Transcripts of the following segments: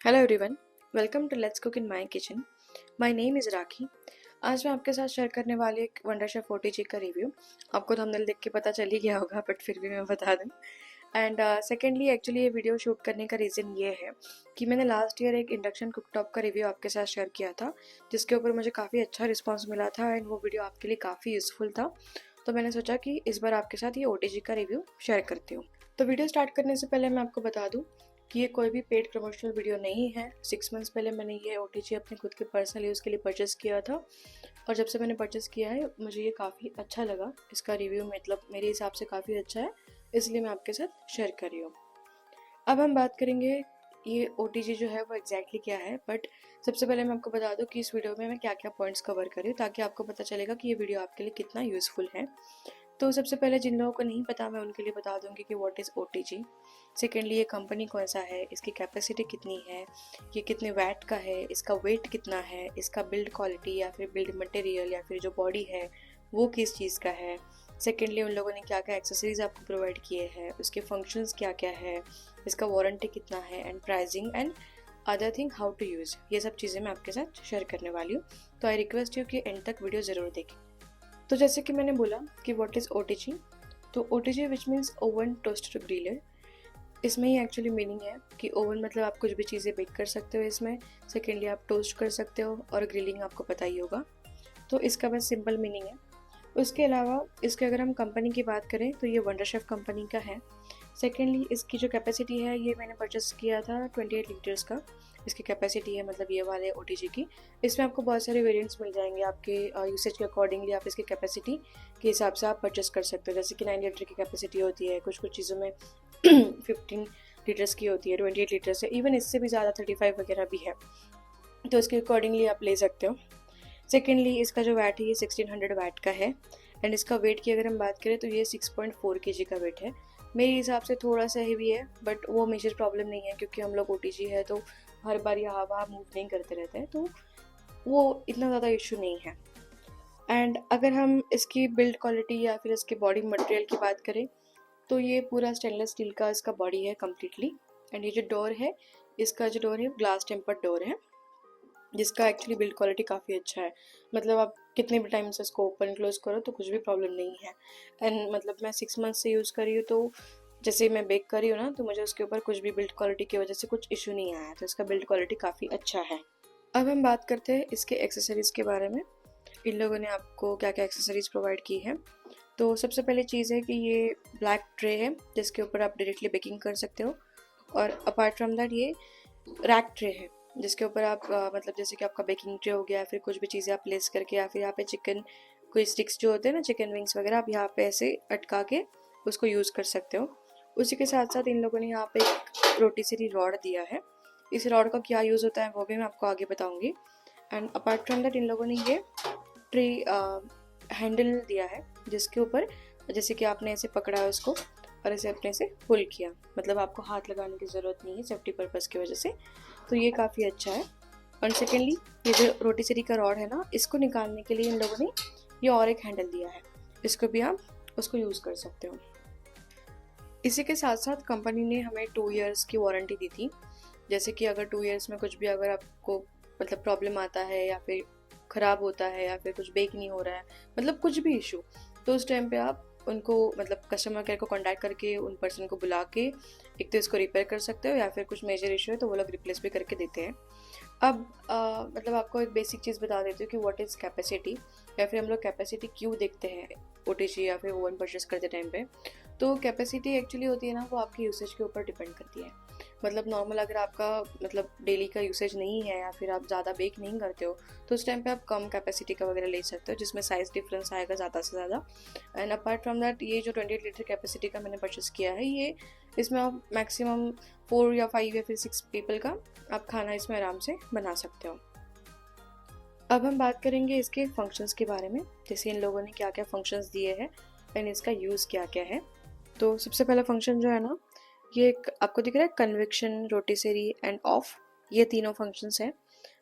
Hello everyone, welcome to let's cook in my kitchen. My name is Rakhi. आज मैं आपके साथ शेयर करने वाली एक वंडर शेफ ओटीजी का रिव्यू। आपको थंबनेल देख के पता चल ही गया होगा, बट फिर भी मैं बता दूं। एंड सेकेंडली एक्चुअली ये वीडियो शूट करने का रीज़न ये है कि मैंने लास्ट ईयर एक इंडक्शन कुकटॉप का रिव्यू आपके साथ शेयर किया था, जिसके ऊपर मुझे काफ़ी अच्छा रिस्पॉन्स मिला था एंड वो वीडियो आपके लिए काफ़ी यूज़फुल था। तो मैंने सोचा कि इस बार आपके साथ ये ओटीजी का रिव्यू शेयर करती हूँ। तो वीडियो स्टार्ट करने से पहले मैं आपको बता दूँ कि ये कोई भी पेड प्रमोशनल वीडियो नहीं है। 6 मंथ्स पहले मैंने ये ओटीजी अपने खुद के पर्सनल यूज़ के लिए परचेज़ किया था और जब से मैंने परचेज़ किया है मुझे ये काफ़ी अच्छा लगा। इसका रिव्यू मतलब मेरे हिसाब से काफ़ी अच्छा है, इसलिए मैं आपके साथ शेयर कर रही हूँ। अब हम बात करेंगे ये ओटीजी जो है वो एग्जैक्टली क्या है, बट सबसे पहले मैं आपको बता दूं कि इस वीडियो में मैं क्या क्या पॉइंट्स कवर कर रही हूँ, ताकि आपको पता चलेगा कि ये वीडियो आपके लिए कितना यूज़फुल है। तो सबसे पहले जिन लोगों को नहीं पता मैं उनके लिए बता दूंगी कि व्हाट इज़ ओटीजी। सेकेंडली ये कंपनी कौन सा है, इसकी कैपेसिटी कितनी है, ये कितने वैट का है, इसका वेट कितना है, इसका बिल्ड क्वालिटी या फिर बिल्ड मटेरियल या फिर जो बॉडी है वो किस चीज़ का है। सेकेंडली उन लोगों ने क्या क्या एक्सेसरीज आपको प्रोवाइड किए हैं, उसके फंक्शंस क्या क्या है, इसका वारंटी कितना है and pricing and other thing how to use. ये सब चीज़ें मैं आपके साथ शेयर करने वाली हूँ, तो आई रिक्वेस्ट यू कि एंड तक वीडियो ज़रूर देखें। तो जैसे कि मैंने बोला कि व्हाट इज़ ओटीजी, तो OTG which means oven toaster griller. इसमें ही एक्चुअली मीनिंग है कि ओवन मतलब आप कुछ भी चीज़ें बेक कर सकते हो इसमें। सेकेंडली आप टोस्ट कर सकते हो और ग्रिलिंग आपको पता ही होगा, तो इसका बस सिंपल मीनिंग है। उसके अलावा इसके अगर हम कंपनी की बात करें तो ये वंडर शेफ कंपनी का है। सेकेंडली इसकी जो कैपेसिटी है, ये मैंने परचेस किया था 28 लीटर्स का इसकी कैपेसिटी है, मतलब ये वाले ओटीजी की। इसमें आपको बहुत सारे वेरिएंट्स मिल जाएंगे, आपके यूसेज के अकॉर्डिंगली आप इसकी कैपेसिटी के हिसाब से आप परचेस कर सकते हो। जैसे कि 9 लीटर की कैपेसिटी होती है, कुछ कुछ चीज़ों में 15 लीटर्स की होती है, 28 लीटर्स है, इवन इससे भी ज़्यादा 35 वगैरह भी है, तो इसके अकॉर्डिंगली आप ले सकते हो। सेकेंडली इसका जो वैट है ये 1600 वैट का है एंड इसका वेट की अगर हम बात करें तो ये 6.4 kg का वेट है। मेरे हिसाब से थोड़ा सा हेवी है, बट वो मेजर प्रॉब्लम नहीं है क्योंकि हम लोग ओटीजी है तो हर बार यहाँ वहाँ मूव नहीं करते रहते हैं, तो वो इतना ज़्यादा इशू नहीं है। एंड अगर हम इसकी बिल्ड क्वालिटी या फिर इसके बॉडी मटेरियल की बात करें तो ये पूरा स्टेनलेस स्टील का इसका बॉडी है कम्प्लीटली। एंड ये जो डोर है, इसका जो डोर है ग्लास टेम्पर्ड डोर है, जिसका एक्चुअली बिल्ड क्वालिटी काफ़ी अच्छा है। मतलब आप कितने भी टाइम से इसको ओपन क्लोज करो तो कुछ भी प्रॉब्लम नहीं है। एंड मतलब मैं 6 मंथ से यूज़ कर रही हूँ, तो जैसे मैं बेक कर रही हूँ ना, तो मुझे उसके ऊपर कुछ भी बिल्ड क्वालिटी की वजह से कुछ इशू नहीं आया, तो इसका बिल्ड क्वालिटी काफ़ी अच्छा है। अब हम बात करते हैं इसके एक्सेसरीज़ के बारे में। इन लोगों ने आपको क्या क्या एक्सेसरीज प्रोवाइड की है। तो सबसे पहले चीज़ है कि ये ब्लैक ट्रे है जिसके ऊपर आप डायरेक्टली बेकिंग कर सकते हो, और अपार्ट फ्रॉम दैट ये रैक ट्रे है जिसके ऊपर आप मतलब जैसे कि आपका बेकिंग ट्रे हो गया या फिर कुछ भी चीज़ें आप प्लेस करके, या फिर यहाँ पे चिकन कोई स्टिक्स जो होते हैं ना, चिकन विंग्स वगैरह, आप यहाँ पे ऐसे अटका के उसको यूज़ कर सकते हो। उसी के साथ साथ इन लोगों ने यहाँ पे एक रोटीसरी रॉड दिया है। इस रॉड का क्या यूज़ होता है वो भी मैं आपको आगे बताऊँगी। And apart from that in लोगों ने ये ट्रे हैंडल दिया है जिसके ऊपर जैसे कि आपने ऐसे पकड़ा है उसको और इसे अपने से पुल किया, मतलब आपको हाथ लगाने की ज़रूरत नहीं है सेफ्टी पर्पज़ की वजह से, तो ये काफ़ी अच्छा है। और सेकेंडली ये जो रोटीसरी का रॉड है ना, इसको निकालने के लिए इन लोगों ने ये और एक हैंडल दिया है, इसको भी आप उसको यूज़ कर सकते हो। इसी के साथ साथ कंपनी ने हमें 2 इयर्स की वारंटी दी थी। जैसे कि अगर 2 इयर्स में कुछ भी अगर आपको मतलब प्रॉब्लम आता है या फिर ख़राब होता है या फिर कुछ बेक नहीं हो रहा है, मतलब कुछ भी इशू, तो उस टाइम पे आप उनको मतलब कस्टमर केयर को कांटेक्ट करके उन पर्सन को बुला के एक तो इसको रिपेयर कर सकते हो, या फिर कुछ मेजर इशू है तो वो लोग रिप्लेस भी करके देते हैं। अब मतलब आपको एक बेसिक चीज़ बता देती हूँ कि व्हाट इज़ कैपेसिटी, या फिर हम लोग कैपेसिटी क्यों देखते हैं ओटीजी या फिर ओवन परचेस करते टाइम पे। तो कैपेसिटी एक्चुअली होती है ना, वो आपके यूसेज के ऊपर डिपेंड करती है। मतलब नॉर्मल अगर आपका मतलब डेली का यूसेज नहीं है या फिर आप ज़्यादा बेक नहीं करते हो, तो उस टाइम पे आप कम कैपेसिटी का वगैरह ले सकते हो जिसमें साइज़ डिफरेंस आएगा ज़्यादा से ज़्यादा। एंड अपार्ट फ्रॉम दैट ये जो 28 लीटर कैपेसिटी का मैंने परचेस किया है, ये इसमें आप मैक्सिमम 4 या 5 या फिर 6 पीपल का आप खाना इसमें आराम से बना सकते हो। अब हम बात करेंगे इसके फंक्शंस के बारे में, जैसे इन लोगों ने क्या क्या फंक्शंस दिए हैं एंड इसका यूज़ क्या क्या है। तो सबसे पहला फंक्शन जो है ना, ये एक आपको दिख रहा है कन्वेक्शन, रोटिसरी एंड ऑफ, ये तीनों फंक्शंस हैं,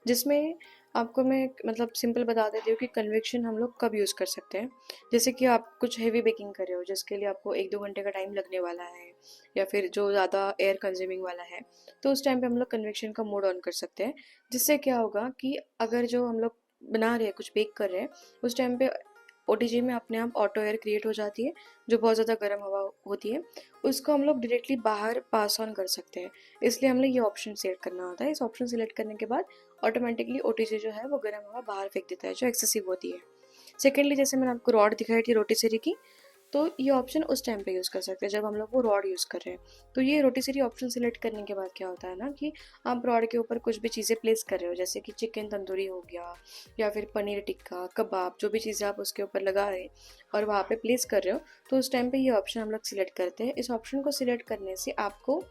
जिसमें आपको मैं मतलब सिंपल बता देती हूँ कि कन्वेक्शन हम लोग कब यूज़ कर सकते हैं। जैसे कि आप कुछ हेवी बेकिंग कर रहे हो जिसके लिए आपको 1-2 घंटे का टाइम लगने वाला है, या फिर जो ज़्यादा एयर कंज्यूमिंग वाला है, तो उस टाइम पे हम लोग कन्वेक्शन का मोड ऑन कर सकते हैं। जिससे क्या होगा कि अगर जो हम लोग बना रहे हैं, कुछ बेक कर रहे हैं, उस टाइम पे ओटीजी में अपने आप ऑटो एयर क्रिएट हो जाती है, जो बहुत ज़्यादा गर्म हवा होती है, उसको हम लोग डायरेक्टली बाहर पास ऑन कर सकते हैं। इसलिए हम लोग ये ऑप्शन सेलेक्ट करना होता है। इस ऑप्शन सेलेक्ट करने के बाद ऑटोमेटिकली ओटीजी जो है वो गर्म हवा बाहर फेंक देता है, जो एक्सेसिव होती है। सेकेंडली, जैसे मैंने आपको रॉड दिखाई थी रोटीसेरी की, तो ये ऑप्शन उस टाइम पे यूज़ कर सकते हैं जब हम लोग वो रॉड यूज़ कर रहे हैं। तो ये रोटीसेरी ऑप्शन सेलेक्ट करने के बाद क्या होता है ना कि आप रॉड के ऊपर कुछ भी चीज़ें प्लेस कर रहे हो, जैसे कि चिकन तंदूरी हो गया या फिर पनीर टिक्का, कबाब, जो भी चीज़ें आप उसके ऊपर लगा रहे हैं और वहाँ पे प्लेस कर रहे हो, तो उस टाइम पे ये ऑप्शन हम लोग सिलेक्ट करते हैं। इस ऑप्शन को सिलेक्ट करने से आपको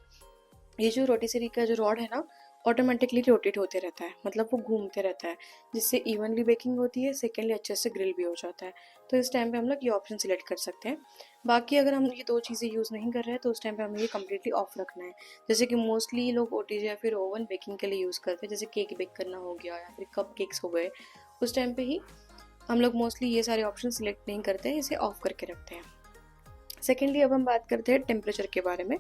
ये जो रोटीसेरी का जो रॉड है ना, ऑटोमेटिकली रोटेट होते रहता है, मतलब वो घूमते रहता है, जिससे इवनली बेकिंग होती है। सेकेंडली, अच्छे से ग्रिल भी हो जाता है। तो इस टाइम पे हम लोग ये ऑप्शन सिलेक्ट कर सकते हैं। बाकी अगर हम ये दो चीज़ें यूज़ नहीं कर रहे हैं तो उस टाइम पे हमें ये कम्प्लीटली ऑफ रखना है। जैसे कि मोस्टली लोग ओटीजी या फिर ओवन बेकिंग के लिए यूज़ करते हैं, जैसे केक बेक करना हो गया या फिर कप केक्स हो गए, उस टाइम पे ही हम लोग मोस्टली ये सारे ऑप्शन सिलेक्ट नहीं करते हैं, इसे ऑफ करके रखते हैं। सेकेंडली, अब हम बात करते हैं टेम्परेचर के बारे में।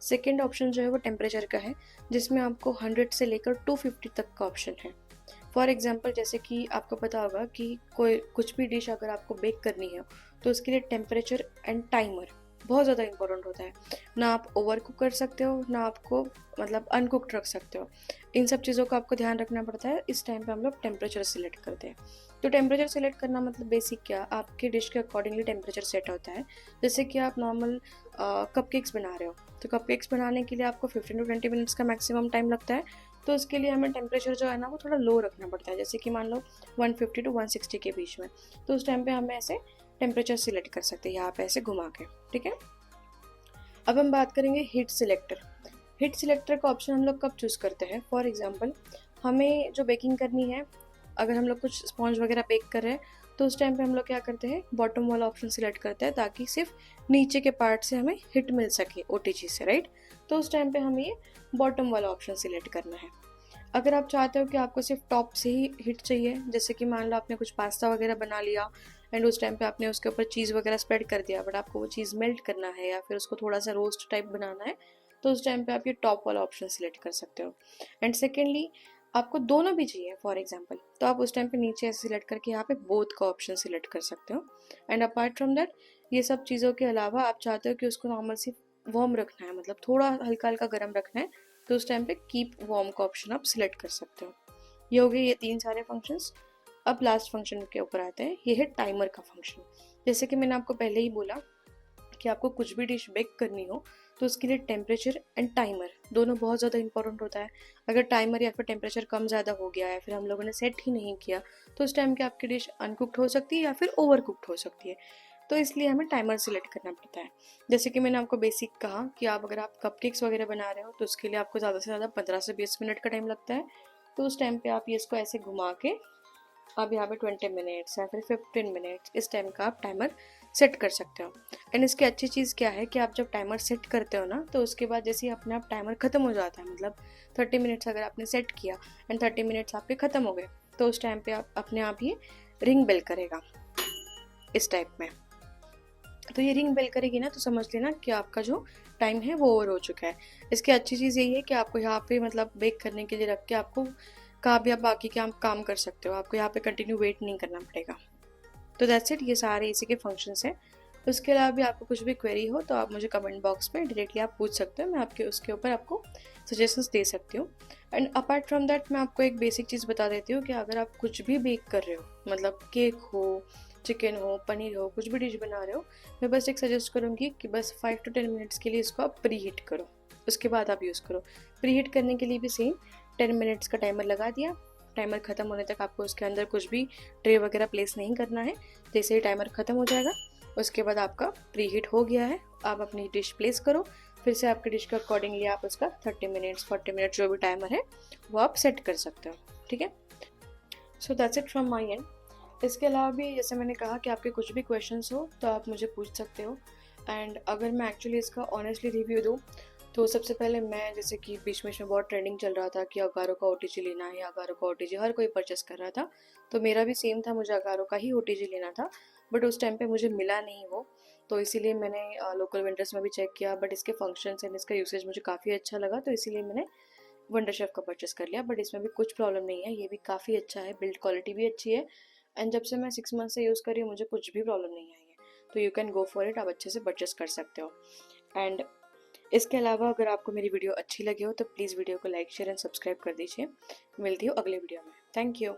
सेकेंड ऑप्शन जो है वो टेम्परेचर का है, जिसमें आपको 100 से लेकर 250 तक का ऑप्शन है। फॉर एग्जाम्पल, जैसे कि आपको पता होगा कि कोई कुछ भी डिश अगर आपको बेक करनी है तो उसके लिए टेम्परेचर एंड टाइमर बहुत ज़्यादा इंपॉर्टेंट होता है। ना आप ओवर कुक कर सकते हो, ना आपको मतलब अनकुक्ड रख सकते हो। इन सब चीज़ों का आपको ध्यान रखना पड़ता है। इस टाइम पे हम लोग टेम्परेचर सेलेक्ट करते हैं। तो टेम्परेचर सेलेक्ट करना मतलब बेसिक क्या, आपके डिश के अकॉर्डिंगली टेम्परेचर सेट होता है। जैसे कि आप नॉर्मल कपकेक्स बना रहे हो, तो कपकेक्स बनाने के लिए आपको 15 to 20 मिनट्स का मैक्सिमम टाइम लगता है। तो उसके लिए हमें टेम्परेचर जो है ना वो थोड़ा लो रखना पड़ता है, जैसे कि मान लो 150 to 160 के बीच में। तो उस टाइम पे हमें ऐसे टेम्परेचर सिलेक्ट कर सकते हैं यहाँ पे ऐसे घुमा के, ठीक है। अब हम बात करेंगे हीट सिलेक्टर। हीट सिलेक्टर का ऑप्शन हम लोग कब चूज़ करते हैं? फॉर एग्जांपल, हमें जो बेकिंग करनी है, अगर हम लोग कुछ स्पॉन्ज वगैरह बेक कर रहे हैं, तो उस टाइम पे हम लोग क्या करते हैं, बॉटम वाला ऑप्शन सिलेक्ट करते हैं, ताकि सिर्फ नीचे के पार्ट से हमें हिट मिल सके ओटीजी से, राइट। तो उस टाइम पे हमें ये बॉटम वाला ऑप्शन सिलेक्ट करना है। अगर आप चाहते हो कि आपको सिर्फ टॉप से ही हिट चाहिए, जैसे कि मान लो आपने कुछ पास्ता वगैरह बना लिया एंड उस टाइम पे आपने उसके ऊपर चीज़ वगैरह स्प्रेड कर दिया, बट आपको वो चीज़ मेल्ट करना है या फिर उसको थोड़ा सा रोस्ट टाइप बनाना है, तो उस टाइम पे आप ये टॉप वाला ऑप्शन सिलेक्ट कर सकते हो। एंड सेकेंडली, आपको दोनों भी चाहिए फॉर एग्जाम्पल, तो आप उस टाइम पे नीचे ऐसे सिलेक्ट करके यहाँ पे बोथ का ऑप्शन सिलेक्ट कर सकते हो। एंड अपार्ट फ्रॉम दैट, ये सब चीज़ों के अलावा आप चाहते हो कि उसको नॉर्मल सिर्फ वार्म रखना है, मतलब थोड़ा हल्का हल्का गर्म रखना है, तो उस टाइम पे कीप वार्म का ऑप्शन आप सिलेक्ट कर सकते हो। ये हो गए ये तीन सारे फंक्शंस। अब लास्ट फंक्शन के ऊपर आते हैं, ये है टाइमर का फंक्शन। जैसे कि मैंने आपको पहले ही बोला कि आपको कुछ भी डिश बेक करनी हो तो उसके लिए टेम्परेचर एंड टाइमर दोनों बहुत ज़्यादा इंपॉर्टेंट होता है। अगर टाइमर या फिर टेम्परेचर कम ज़्यादा हो गया या फिर हम लोगों ने सेट ही नहीं किया, तो उस टाइम की आपकी डिश अनकुक्ड हो सकती है या फिर ओवर कुक्ड हो सकती है। तो इसलिए हमें टाइमर सिलेक्ट करना पड़ता है। जैसे कि मैंने आपको बेसिक कहा कि अगर आप कपकेक्स वगैरह बना रहे हो तो उसके लिए आपको ज़्यादा से ज़्यादा 15 से 20 मिनट का टाइम लगता है। तो उस टाइम पे आप ये इसको ऐसे घुमा के आप यहाँ पे 20 मिनट्स या फिर 15 मिनट्स इस टाइम का आप टाइमर सेट कर सकते हो। एंड इसकी अच्छी चीज़ क्या है कि आप जब टाइमर सेट करते हो ना, तो उसके बाद जैसे ही अपने आप टाइमर ख़त्म हो जाता है, मतलब 30 मिनट्स अगर आपने सेट किया एंड 30 मिनट्स आपके ख़त्म हो गए, तो उस टाइम पे आप अपने आप ही रिंग बेल करेगा इस टाइप में। तो ये रिंग बेल करेगी ना, तो समझ लेना कि आपका जो टाइम है वो ओवर हो चुका है। इसकी अच्छी चीज़ यही है कि आपको यहाँ पे मतलब बेक करने के लिए रख के आपको कहाँ भी आप बाकी के काम कर सकते हो, आपको यहाँ पे कंटिन्यू वेट नहीं करना पड़ेगा। तो दैट्स इट, ये सारे इसी के फंक्शंस हैं। उसके अलावा भी आपको कुछ भी क्वेरी हो तो आप मुझे कमेंट बॉक्स में डायरेक्टली आप पूछ सकते हो, मैं आपके उसके ऊपर आपको सजेशंस दे सकती हूँ। एंड अपार्ट फ्रॉम दैट मैं आपको एक बेसिक चीज़ बता देती हूँ कि अगर आप कुछ भी बेक कर रहे हो, मतलब केक हो, चिकन हो, पनीर हो, कुछ भी डिश बना रहे हो, मैं बस एक सजेस्ट करूँगी कि बस 5 to 10 मिनट्स के लिए इसको आप प्री हीट करो, उसके बाद आप यूज़ करो। प्री हीट करने के लिए भी सेम 10 मिनट्स का टाइमर लगा दिया, टाइमर ख़त्म होने तक आपको उसके अंदर कुछ भी ट्रे वगैरह प्लेस नहीं करना है। जैसे ही टाइमर ख़त्म हो जाएगा उसके बाद आपका प्री हीट हो गया है, आप अपनी डिश प्लेस करो, फिर से आपकी डिश के अकॉर्डिंगली आप उसका 30 मिनट्स 40 मिनट जो भी टाइमर है वो आप सेट कर सकते हो, ठीक है। So that's it from my and. इसके अलावा भी जैसे मैंने कहा कि आपके कुछ भी क्वेश्चंस हो तो आप मुझे पूछ सकते हो। एंड अगर मैं एक्चुअली इसका ऑनेस्टली रिव्यू दूँ तो सबसे पहले मैं, जैसे कि बीच में बहुत ट्रेंडिंग चल रहा था कि अगारो का ओटीजी लेना है, अगारो का ओटीजी हर कोई परचेस कर रहा था, तो मेरा भी सेम था, मुझे अगारो का ही ओटीजी लेना था, बट उस टाइम पे मुझे मिला नहीं वो। तो इसीलिए मैंने लोकल वेंडर्स में भी चेक किया, बट इसके फंक्शंस एंड इसका यूसेज मुझे काफ़ी अच्छा लगा, तो इसीलिए मैंने वंडर शेफ़ का परचेस कर लिया। बट इसमें भी कुछ प्रॉब्लम नहीं है, ये भी काफ़ी अच्छा है, बिल्ड क्वालिटी भी अच्छी है, एंड जब से मैं 6 मंथ से यूज़ कर रही हूँ मुझे कुछ भी प्रॉब्लम नहीं आई है। तो you can go for it, आप अच्छे से परचेस कर सकते हो। एंड इसके अलावा अगर आपको मेरी वीडियो अच्छी लगी हो तो प्लीज़ वीडियो को लाइक शेयर एंड सब्सक्राइब कर दीजिए। मिलती हूँ अगले वीडियो में। Thank you.